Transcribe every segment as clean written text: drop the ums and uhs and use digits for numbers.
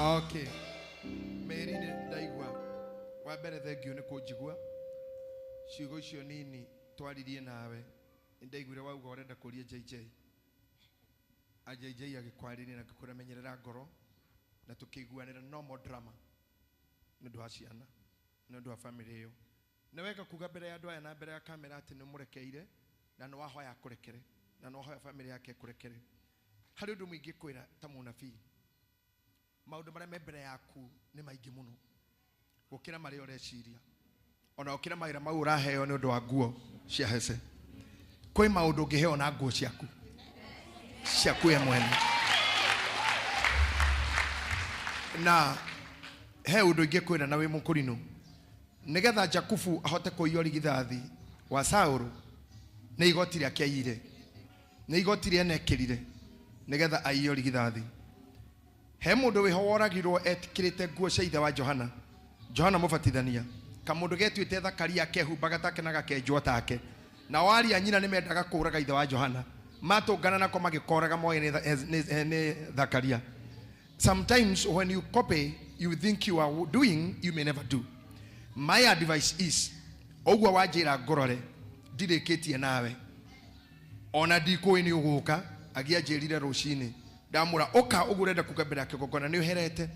Okay. Mary ndaigua. Wa mbere thengio ni kunjigua. Ciugo icio nini twaririe nawe. Ndaiguire wauga urenda kuria JJ. JJ agikwarire na kukuramenyerera ngoro na tukiguanira normal drama. Ndu wa ciana. Ndu wa family yo. Naweka kuga mbere ya andu aya na mbere ya kamera ati ni murekeire na no wahoya kurekere na no hoya family yake kurekere. Hari undu mwingi kwira ta munabii. Maundu maria membere yaku ni maingi muno. Gukira mari ureciria. Ona ukira mawira mau uraheo ni undu wa nguo cia Hezeh. Koi maundu ngiheo na nguo ciaku. Ciaku ye mwene. Na he undu ingikwira na wi mukurino. Nigetha Jakubu ahote kuiyori githathi wa Saulu ni igoti riake aire. Ni igoti rienekirire nigetha aiyori githathi. He mundu wihoworagirwo etikirite nguo cia ithe wa Johana. Johana mubatithania. Kamundu getuite Thakaria kehumbaga take na gakenjwo take. Na wari anyina ni mendaga kuraga ithe wa Johana. Matungana nako magikoraga moye ni Thakaria. Sometimes when you copy, you think you are doing, you may never do. My advice is, ogwa wajira ngorore ndireketie nawe. Ona ndiko ni uguka agia jerire rucini. Ndamura oka ugurenda kugambira kigogona ni uherete.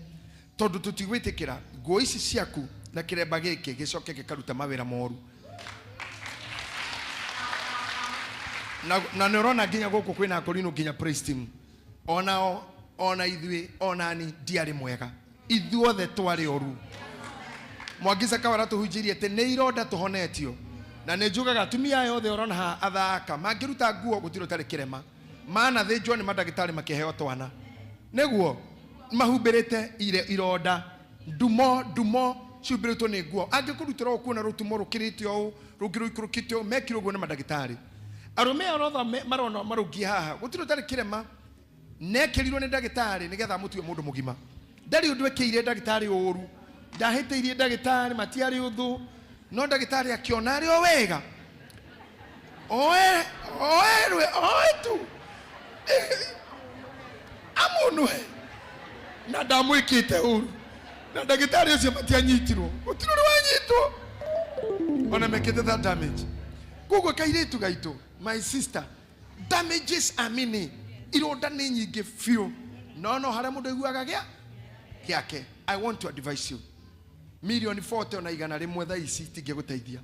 Tondu tutigwitikira nguo ici ciaku na kiremba giki gicoke gikaruta mawira moru. Na nerona nginya guku kwina akorino nginya praise team. Ona ithui onani diari mwega. Ithuothe twari oru. Mwagiza kawara tuhunjirie te ne ironda tuhonetio. Na nejugaga tumia yothe orona ha athaka mangiruta nguo gutiro tari kirema. Mana thĩnjwo nĩ mandagĩtarĩ makĩheo twana. Nĩguo mahumbĩrĩte ironda ndumo ciumbĩrĩtwo nĩ nguo. Angĩkũrutĩra ũkuona rũtumo rũkĩrĩte ũũ rũngĩrũikũrũkĩte ũũ mekirwo ũguo nĩ mandagĩtarĩ. Arũme orotha marona marũngi haha gũtirĩ ũtarĩ kĩrema nekĩrirwo nĩ ndagĩtarĩ nĩgetha mũtue mũndũ mũgima. Ndarĩ ũndũ ekĩire ndagĩtarĩ ũũru. Ndahĩtĩirie ndagĩtarĩ matiarĩ ũthũ no ndagĩtarĩ akĩona arĩ o wega. Oe tu. Amunwe na ndamwikite uru na ndagitari ucio matianyitirwo gutiro wanyitwo ona mekete that damage kugo kairetu gaito my sister damages amini ironda ni nyingi few no hara mundu iguaga giake. I want to advise you million 40 ona igana rimwe tha ici tingiguteithia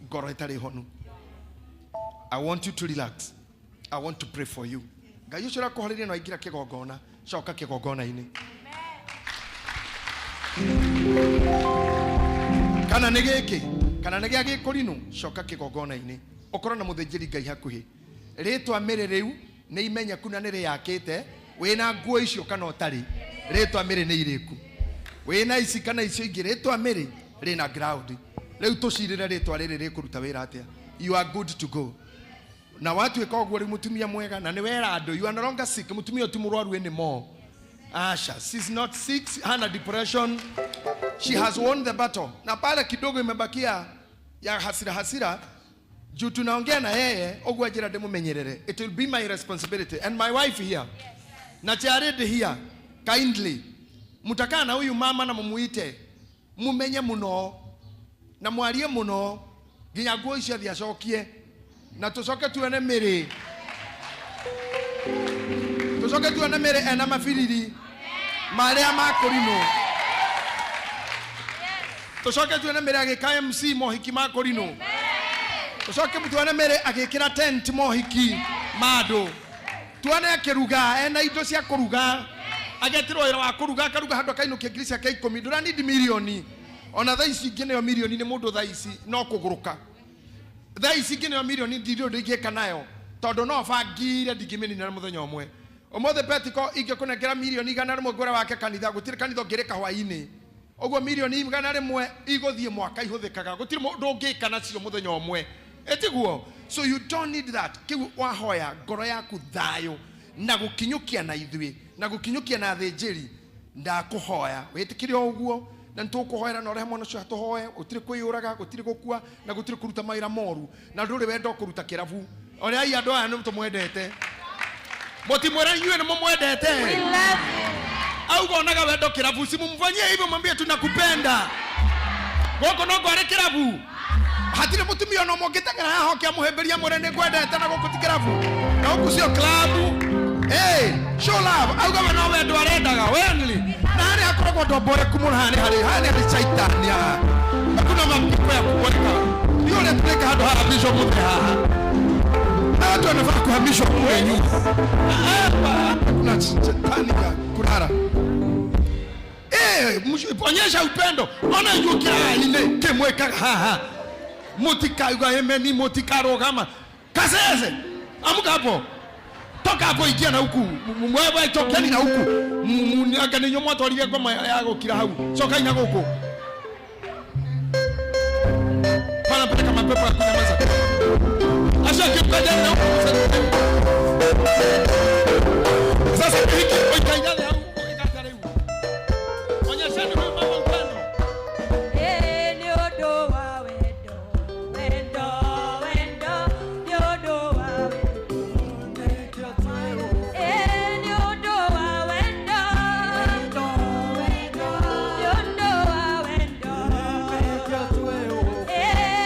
ngoro itari honu. I want you to relax. I want to pray for you. Ngai ucio rakuhoririe no ingira kigongona coka kigongona-ini. Kana nĩ gĩa gĩkũrino coka kigongona-ini. Ukorwo na mũthĩnjĩri Ngai hakuhĩ. Rĩtwa Mary rĩu nĩ imenyaku na nĩ rĩakĩte wĩna nguo icio kana ũtarĩ. Rĩtwa Mary nĩ irĩku. Wĩna ici kana icio ingĩ rĩtwa Mary rĩna ground. Rĩu tũcirĩre rĩtwa rĩrĩ rĩkũruta wĩra atĩa. You are good to go. Na watu ekogwo ri mutumia mwega na ni wera ando you are no longer sick mutumia utimurwaru ene mo. Asha she's not sick, hana depression, she has won the battle. Na pale kidogo imebakia ya hasira juu tunaongea na yeye ogwa jira demu menyerere. It will be my responsibility and my wife here na Jared here kindly mutakaa na huyu mama na mumuite mumenye muno na mwarie muno nginya nguo icio thiacokie. Na tucoke tuone Mary. Tucoke tuone Mary ena mafiriri. Maria makorino. Tucoke tuone Mary agika MC mohiki makorino. Tucoke tuone Mary agikira tent mohiki mado. Tuone akiruga ena indo cia kuruga. Agetirwo wĩra wa kuruga karuga handũ kainukia ngiricia ka 10 ndura need milioni. Ona tha ici ingĩ nĩyo milioni nĩ mũndũ tha ici no kũgũrũka. Thai sigine milioni ndirio ndingeka nayo tondu no bangire ndingimeni na muthenya omwe omothe petiko ingĩkũnengera milioni igana rĩmwe ngora wake kanitha gũtirĩ kanitha ngĩrĩka hwaĩ-inĩ ũguo milioni igana rĩmwe igũthiĩ mwaka ihũthĩkaga gũtirĩ mũndũ ũngĩka nacio muthenya omwe etiguo. So you don't need that. Kiu wahoya ngoro yaku thayo na gũkinyũkia na ithuĩ na gũkinyũkia na thĩnjĩri ndakũhoya wĩtĩkĩre ũguo. Na ntukuhoera na rehemo na cio tuhoe utire kwiyuraga gutire gukua na gutire kuruta maira moru na nduri wendo kuruta kiravu ori ai andu aya ni tumwendete mutimwera inyuĩ ni mumwendete. We love you. Augo naga wendo kirabu, simumfanyie hivyo, mwambie tunakupenda. Goko no gore kirabu. Hatire mutumia no mogitagera haho kia muhemberia murene gwendete na guku tikirabu. Na huku sio club. Show love. Augo we no wendo arendaga wenli. Na hari akoragwo ndombore kumurahani hari chaitani ya. Hakuna mambo ya kuboreka. Ndio ile tuleka hado ha bishop muthe haha. Na watu wanafaa kuhamishwa kule nyuma. Hapa kuna chaitani ya kurara. Onyesha upendo. Ona yukira ine kemweka haha. Motika yuga hemeni motika rogama. Kasese. Amuka hapo. Toka hapo ingia na huku. Mwewe tokeni na huku. Agane nyomo twarie ngoma yago kira hau. Soka ina goko. Pana peleka mapepo ya kunyamaza. Asha kipenda na huku. Sasa hiki oitaidale hau. Oitatare hu. Onyesheni huyu mama upendo. Ni odo wa wendo. Wendo, wendo. Ni odo wa wendo. Ni odo wa wendo. Wendo, wendo. Ni odo wa wendo.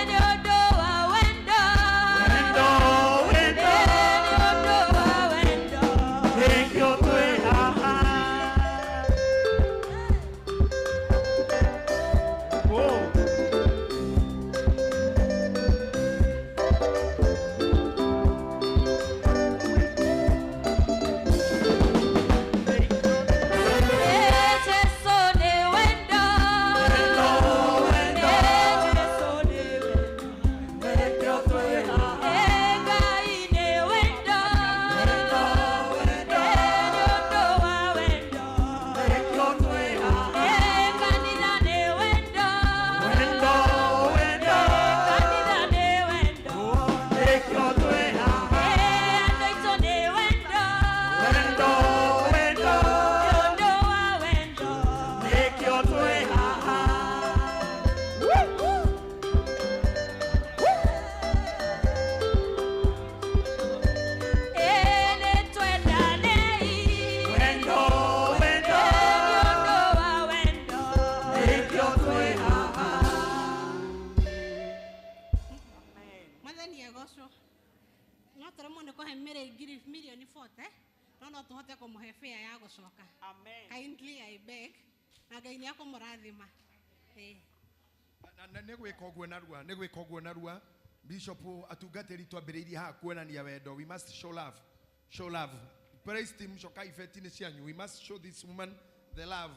Ni odo wa wendo. Wendo, wendo. Ni odo wa wendo. Kindly I beg na Ngai yako murathima na negweka ogwo narua Bishop atungatiri twambiriirie ha kuonania wendo. We must show love. Praise team shoka ifetini cianyu. We must show this woman the love.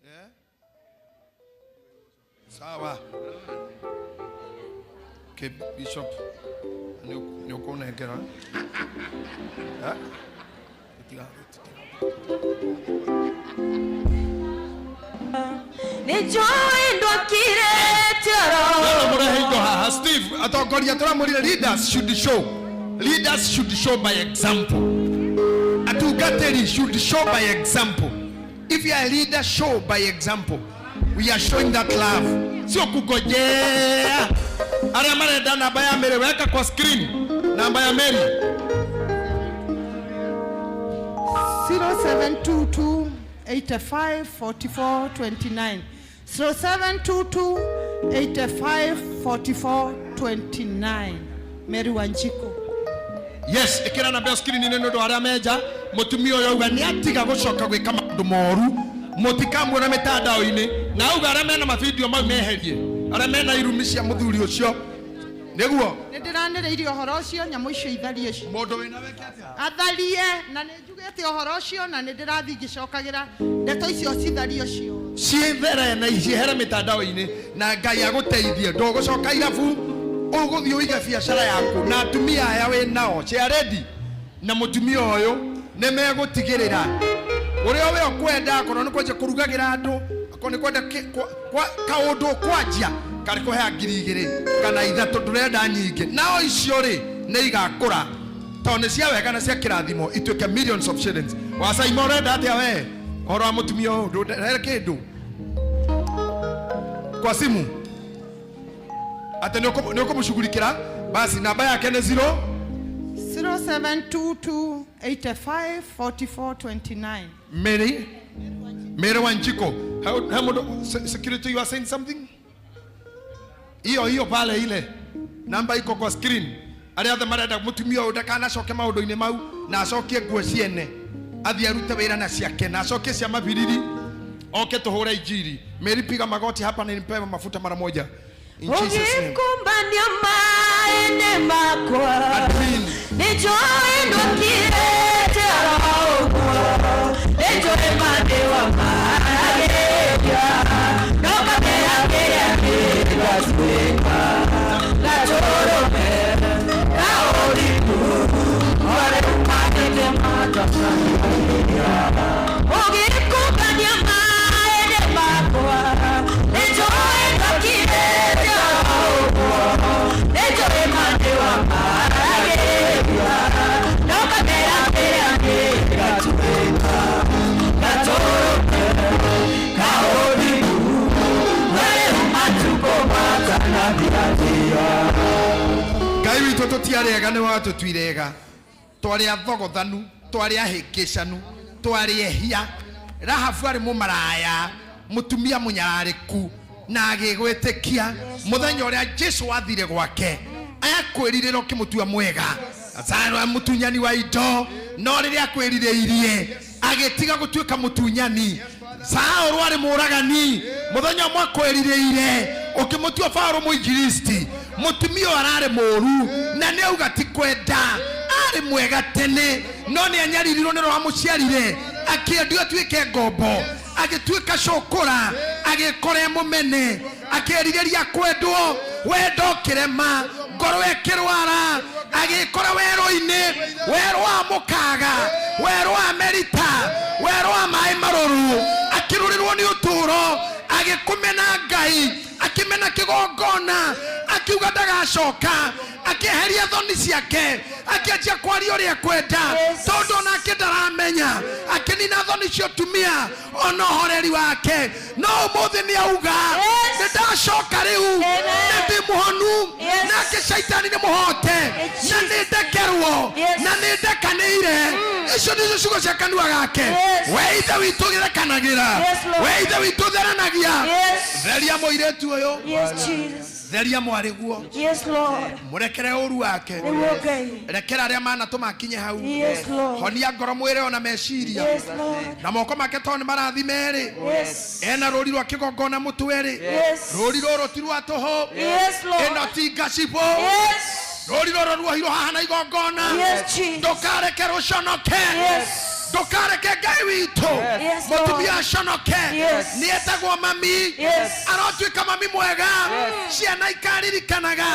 Yeah, sawa. Okay, Bishop nyokona hekera. Ha? Steve, leaders should show by example. Atugateri should show by example. If you are a leader, show by example. We are showing that love. Sio kugojea. Ara mare dana baya Mary weka kwa screen. Namba ya Mary 0722 85 44 29. 0722 85 44 29. Mary Wanjiko. Yes, ikira na best screen nene ndo ara meja mutumio yo uga ni atiga gucoka gwika mandu moru mutikamwe na mitandao ini na uga ara mena ma video mau meherie ara mena irumi cia muthuri ucio niguo Ndiraniriirie ohoro ucio nyamu icio itharie cio mundu wina wekete atharie na ninjugete ohoro ucio na ndirathi gicokagira ndeto icio cithario cio ciethere na ihere mitandao ini na Ngai aguteithie ndogucoka irabu uguthio iga biacara yaku na atumia aya we nao cia ready na mutumia uyu ne megutigirira uria we okwenda kono ni kwaje kurugagira andu akoni kwenda kaundu kwajia kari kuhea 2,000 kana 3 ndurenda nyingi nao icio ri ne igakura tone cia wega na cia kirathimo ituike millions of shillings wasa imorenda atia we oro mutumia uyu ndurenda kindu kwa simu ate niko mshughulikira basi namba yake ni 0 0722854429. Mary Wanjiko. How security, you are saying something? Hiyo pale ile. Namba iko kwa screen. Ari othe marenda mutumia udakana coke maundu-ini mau na acokie nguo ciene. Athia rute wira na ciake na acokie cia mabiriri. Oke tuhure injiri. Mary, piga magoti hapa na nipewe mafuta mara moja. In Jesus name. Ukikumbania maene makwa. Admin. Nijoe ndokirete arahogwa. Nijoe madewa maagea. Noka mea mea mea swinga. La choro mea. La oriku. Ore umanete matasania. Ukikumbania maene makwa. Nijoe ndokirete arahogwa. Nijoe madewa maagea. Noka mea mea mea swinga. La choro mea. La oriku. Ore umatuko matanabia. Ngai witũ tũtiarĩega nĩ watũtuirega. Twarĩ athogothanu, twarĩ ahĩngĩcanu, twarĩ ehia. Rahabu arĩ mũmaraya, mũtumia mũnyararĩku na agĩgwĩtĩkia. Mũthenya ũrĩa Jesũ athire gwake, akwĩrirĩra ũkĩmũtua mwega. Azarwa mũtunyani wa indo, no rĩrĩa akwĩrirĩirie agĩtiga gũtuĩka mũtunyani. Saũlũ arĩ mũragani, mũthenya ũmwe akwĩrirĩire ũkĩmũtua Paulo mũinjilisti. Mutumia arare moru na ne auga ti kwenda ari mwega tene no ne anyaririrwo ne roha muciarire akĩendio atuĩke ngombo agĩtuĩka cokora agĩkore mũmene akĩrirĩria kwendwo wendo kĩrema ngoro ĩkĩrwara agĩkora werũ-inĩ werũ wa mũkaga werũ wa merita werũ wa maĩ marũrũ akĩrũrĩrwo nĩ ũtũũro agĩkũmena Ngai akĩmena kĩgongona akiuga ndagacoka akĩeheria thoni ciake akĩanjia kwaria ũrĩa kwenda tondũ onake ndaramenya akĩnina thoni cia ũtumia ona ũhoreri wake no ũmũthĩ nĩ auga nĩndacoka rĩu nĩ mũhonu nake caitani nĩ mũhote na nĩ ndekerwo na nĩ ndekanĩire icio nĩcio ciugo cia kanua gake we ithe witũ gĩthekanagĩra we ithe witũ theranagia theria mũirĩtu ũyũ theria mwarĩguo mũrekere ũru wake rekera arĩa manatũma akinye hau honia ngoro mwĩrĩ ona meciria na moko make tondũ nĩ marathi merĩ ena rũri rwa kĩgongona mũtwe-rĩ rũri rũrũ ti rwa tũhũ ĩno ti ngacibũ rũri rũrũ ruohirwo haha na igongona ndũkareke rũconoke ndũkareke Ngai witũ mũtumia aconoke nĩetagwo mami arotuĩka mami mwega ciana ikaririkanaga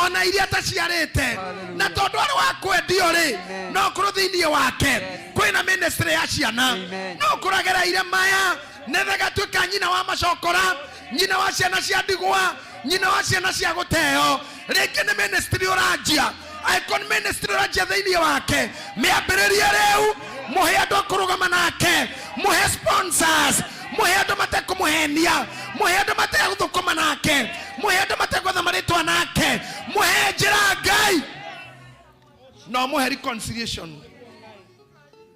ona iria taciarĩte na tondũ arĩ wa kwendio-rĩ no kũrũ thĩinĩ wake kwĩna ministry ya ciana no kũragereire maya nethe gatuĩka nyina wa macokora nyina wa ciana cia ndigwa nyina wa ciana cia gũteo rĩngĩ nĩ ministry ũranjia icon ministry ũranjia thĩinĩ wake mĩambĩrĩrie rĩu muhe andũ akũrũgama nake muhe sponsors muhe andũ matekũmũhenia muhe andũ mategũthũkũma nake muhe andũ mategwetha marĩtwa nake muhe njĩra Ngai no muhe reconciliation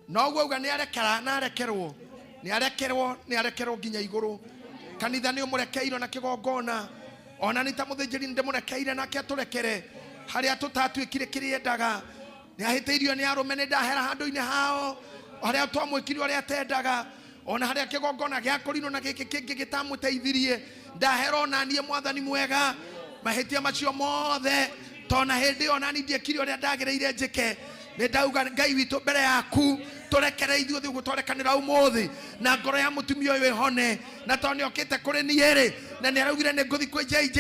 no guo auga nĩarekera na arekerwo nĩarekerwo nginya igũrũ kanitha nĩ ũmũrekeirwo na kĩgongona ona nĩ ta mũthĩnjĩri ndĩmũrekeire nake atũrekere harĩa tũtatuĩkire kĩrĩa endaga nĩahĩtĩirio nĩ arũme nĩndahera handũ-inĩ hao harĩa twamwĩkire ũrĩa atendaga ona harĩa kĩgongona gĩakũrinwo na gĩkĩ kĩngĩ gĩtamũteithirie ndahera ona niĩ mwathani mwega mahĩtia macio mothe tona hĩndĩ ona niĩ ndiekire ũrĩa ndagĩrĩire njĩke nĩndauga Ngai witũ mbere yaku tũrekere ithuĩ thĩ gũtwarekanĩra ũmũthĩ na ngoro ya mũtumia ũyũ ĩhone na tondũ nĩokĩte kũrĩ niĩ-rĩ na nĩaraugire nĩngũthi kwĩ JJ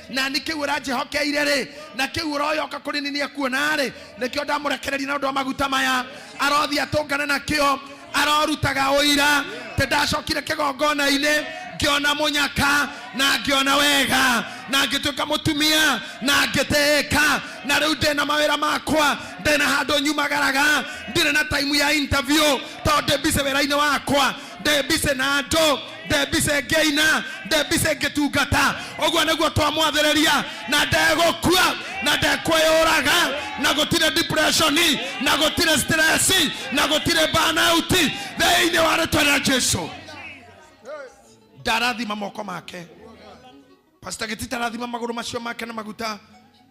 na nĩ kĩu ũranjĩhokeire-rĩ na kĩu ũroyoka kũrĩ niĩ nĩekuona-rĩ nĩkĩo ndamũrekereria na ũndũ wa maguta maya arothi atũngane nakĩo arorutaga ũira tĩ ndacokire kĩgongona-inĩ ngĩona mũnyaka na ngiona wega na ngituka mutumia na ngiteka na riu ndina mawira makwa ndina handu nyumagaraga ndire na time ya interview tondu mbise wira-ini wakwa ndembise na andu ndembise ngeina ndembise ngitungata uguo niguo twamwathĩrĩria na ndegũkua na ndekwĩyũraga na gũtirĩ depression na gũtirĩ stress na gũtirĩ burnout thĩinĩ wa rĩtwa rĩa Jesũ. Ndarathima moko make Pastor Gitita rathima magũrũ macio make na maguta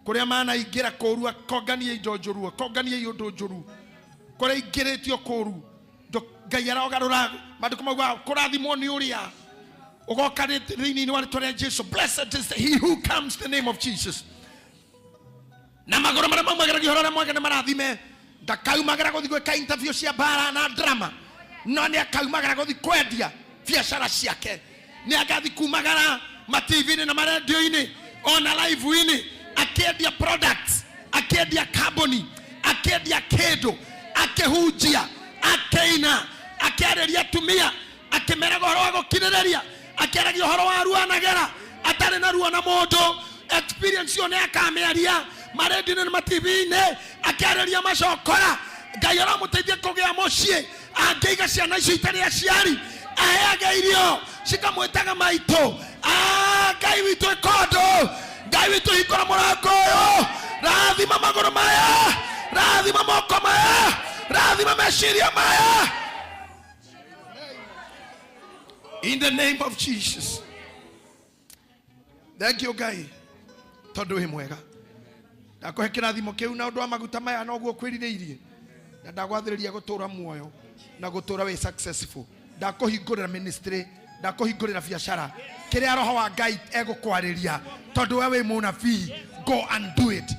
kũrĩa manaingĩra kũũru akonganie indo njũru akonganie indo njũru kũrĩa ingĩrĩtio kũũru Ngai arogarũra maandĩko mauga kũrathimwo nĩ ũrĩa ugoka thĩinĩ wa rĩtwa rĩa Jesũ. Blessed is he who comes in the name of Jesus. Na magũrũ marĩa maumagĩra ihoro rĩa mwega nĩ marathime ndakaumagĩra gũthiĩ gwĩka interview cia bara na drama no nĩ akaumagĩra gũthiĩ kwendia biacara ciake nĩ agathi kumagara ma-TV-inĩ na ma-radio-inĩ ona live-inĩ akĩendia products akĩendia kambuni akĩendia kĩndũ akĩhunjia akĩina akĩarĩria atumia akĩmeraga ũhoro wa gũkirĩrĩria akĩaragia ũhoro wa ruanagĩra atarĩ na ruo na mũndũ experience ĩyo nĩ akamĩaria ma-radio-inĩ na ma-TV-inĩ akĩarĩria macokora. Ngai aramũteithia kũgĩa mũciĩ angĩiga ciana icio itarĩ aciari aheaga irio cikamwĩtaga maitũ. Ngai witũ ĩkondo Ngai witũ hingũra mũrango ũyũ rathima magũrũ maya rathima moko maya rathima meciria maya in the name of Jesus. Thank you Ngai tondu wĩ mwega ndakũhe kĩrathimo kĩu na ũndũ wa maguta maya noguo kwĩrirĩirie na ndagwathĩrĩria gũtũra muoyo na gũtũra wĩ successful. Ndakũhingũrĩra ministry ndakũhingũrĩra biacara kĩrĩa roho wa Ngai egũkwarĩria tondu we wĩ mũnabii. Go and do it.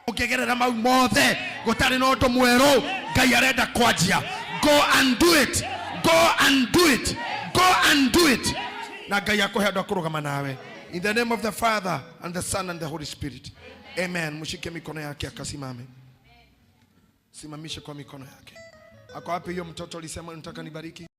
Ũkĩgerera mau mothe gũtarĩ na ũndũ mwerũ Ngai arenda kwanjia. Go and do it. Go and do it. Go and do it. Na Ngai akũhe andũ akũrũgama nawe. In the name of the Father and the Son and the Holy Spirit. Amen. Mshike mikono yake akasimame. Simamishe kwa mikono yake. Ako wapi hiyo mtoto alisema nataka nibariki?